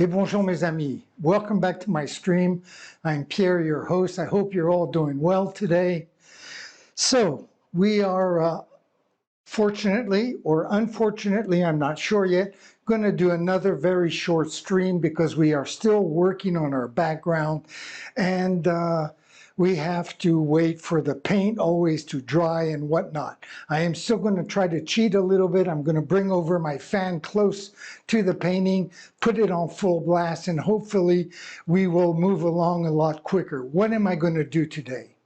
Et bonjour mes amis. Welcome back to my stream. I'm Pierre, your host. I hope you're all doing well today. So we are fortunately or unfortunately, I'm not sure yet, going to do another very short stream because we are still working on our background and we have to wait for the paint always to dry and whatnot. I am still going to try to cheat a little bit. I'm going to bring over my fan close to the painting, put it on full blast, and hopefully we will move along a lot quicker. What am I going to do today?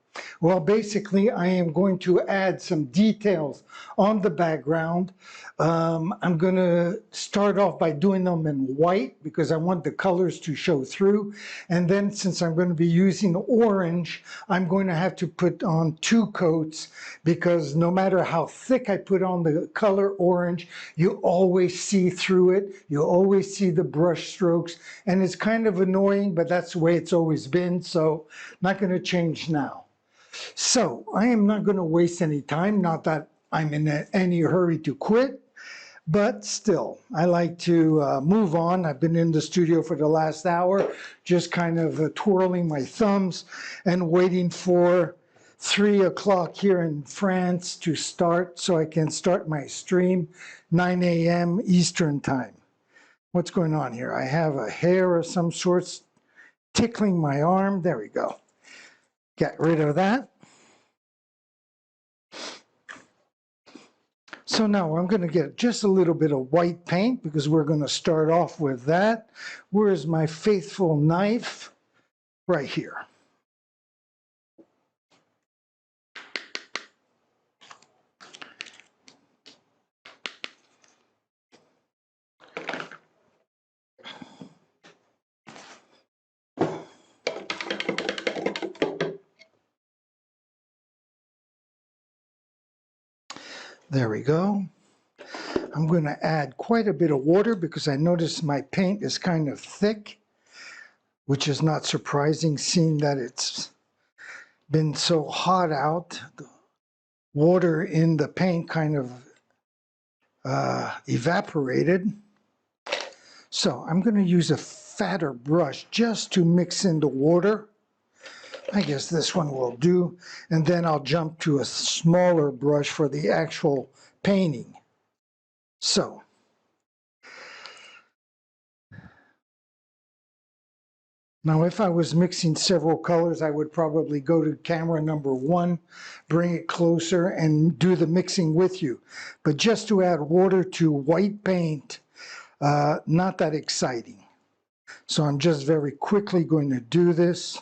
Well, basically, I am going to add some details on the background. I'm going to start off by doing them in white because I want the colors to show through. And then since I'm going to be using orange, I'm going to have to put on 2 coats because no matter how thick I put on the color orange, you always see through it. You always see the brush strokes. And it's kind of annoying, but that's the way it's always been. So not going to change now. So I am not going to waste any time, not that I'm in any hurry to quit, but still, I like to move on. I've been in the studio for the last hour, just kind of twirling my thumbs and waiting for 3 o'clock here in France to start so I can start my stream, 9 a.m. Eastern time. What's going on here? I have a hair of some sorts tickling my arm. There we go. Get rid of that. So now I'm going to get just a little bit of white paint because we're going to start off with that. Where's my faithful knife? Right here. There we go. I'm going to add quite a bit of water because I noticed my paint is kind of thick, which is not surprising seeing that it's been so hot out. The water in the paint kind of evaporated. So I'm going to use a fatter brush just to mix in the water. I guess this one will do, and then I'll jump to a smaller brush for the actual painting. So, now if I was mixing several colors, I would probably go to camera number 1, bring it closer, and do the mixing with you. But just to add water to white paint, not that exciting. So I'm just very quickly going to do this.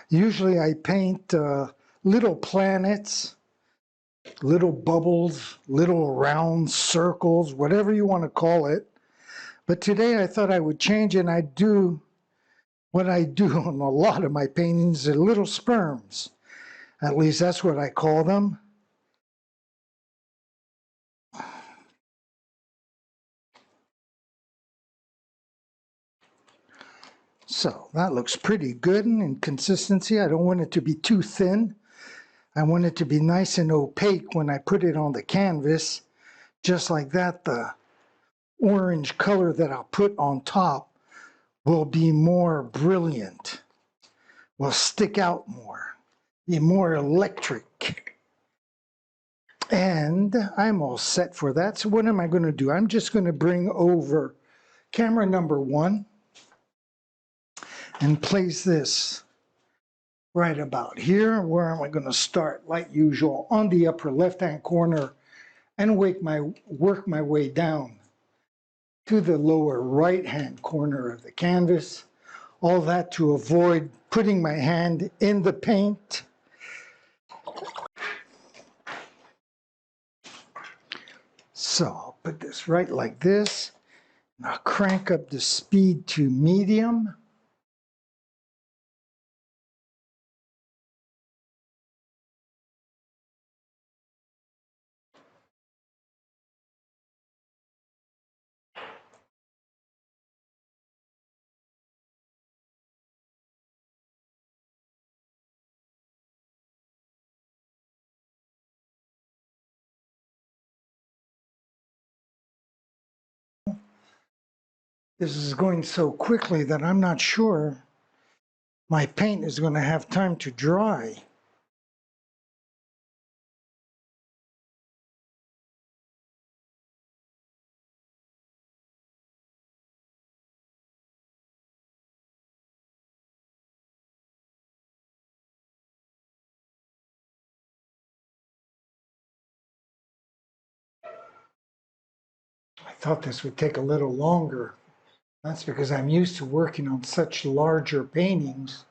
Usually I paint little planets, little bubbles, little round circles, whatever you want to call it. But today I thought I would change and I'd do what I do on a lot of my paintings, little sperms. At least that's what I call them. So that looks pretty good in consistency. I don't want it to be too thin. I want it to be nice and opaque when I put it on the canvas. Just like that, the orange color that I'll put on top will be more brilliant, will stick out more, be more electric. And I'm all set for that. So what am I going to do? I'm just going to bring over camera number 1 and place this right about here. Where am I going to start? Like usual, on the upper left-hand corner and work my way down to the lower right-hand corner of the canvas. All that to avoid putting my hand in the paint. So I'll put this right like this. And I'll crank up the speed to medium. This is going so quickly that I'm not sure my paint is going to have time to dry. I thought this would take a little longer. That's because I'm used to working on such larger paintings.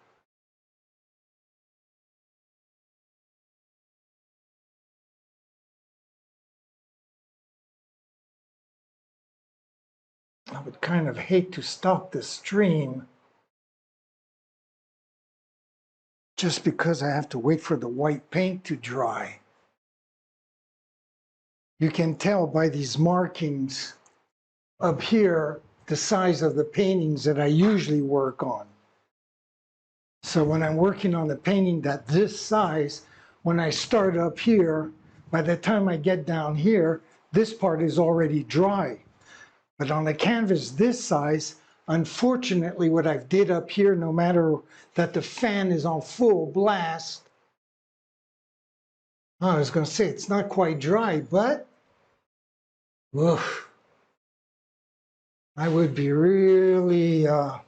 I would kind of hate to stop the stream just because I have to wait for the white paint to dry. You can tell by these markings up here the size of the paintings that I usually work on. So when I'm working on a painting that this size, when I start up here, by the time I get down here, this part is already dry. But on a canvas this size, unfortunately what I've did up here, no matter that the fan is on full blast, I was going to say it's not quite dry, but oof, I would be really the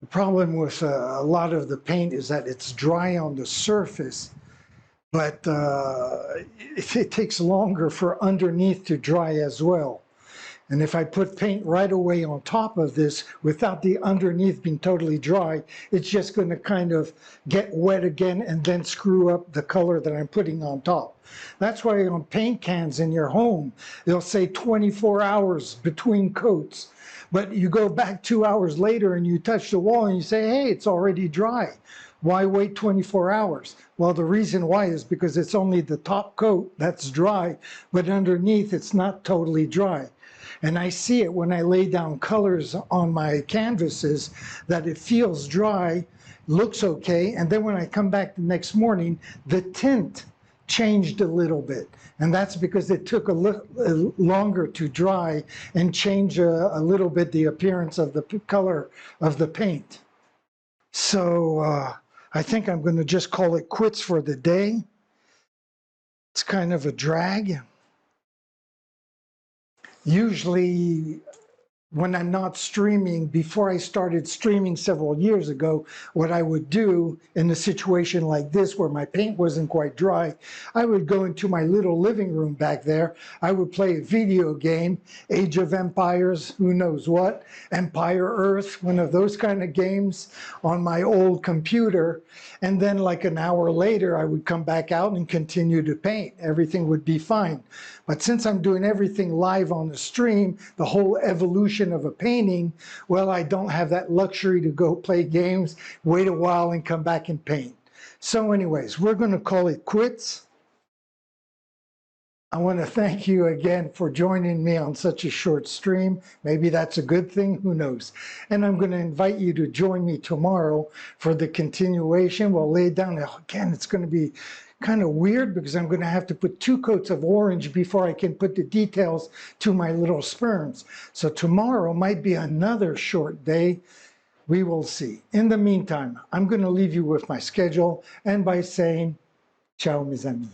problem with a lot of the paint is that it's dry on the surface, but it takes longer for underneath to dry as well. And if I put paint right away on top of this without the underneath being totally dry, it's just going to kind of get wet again and then screw up the color that I'm putting on top. That's why on paint cans in your home, they'll say 24 hours between coats. But you go back 2 hours later and you touch the wall and you say, hey, it's already dry. Why wait 24 hours? Well, the reason why is because it's only the top coat that's dry, but underneath it's not totally dry. And I see it when I lay down colors on my canvases that it feels dry, looks okay, and then when I come back the next morning, the tint changed a little bit. And that's because it took a little longer to dry and change a little bit the appearance of the color of the paint. So I think I'm going to just call it quits for the day. It's kind of a drag. Usually when I'm not streaming, before I started streaming several years ago, what I would do in a situation like this where my paint wasn't quite dry, I would go into my little living room back there. I would play a video game, Age of Empires, who knows what, Empire Earth, one of those kind of games on my old computer. And then like an hour later, I would come back out and continue to paint. Everything would be fine. But since I'm doing everything live on the stream, the whole evolution of a painting, well, I don't have that luxury to go play games, wait a while and come back and paint. So anyways, we're going to call it quits. I want to thank you again for joining me on such a short stream. Maybe that's a good thing, who knows. And I'm going to invite you to join me tomorrow for the continuation. We'll lay down, again, it's going to be kind of weird because I'm going to have to put 2 coats of orange before I can put the details to my little sperms. So tomorrow might be another short day. We will see. In the meantime, I'm going to leave you with my schedule and by saying, ciao mes amis.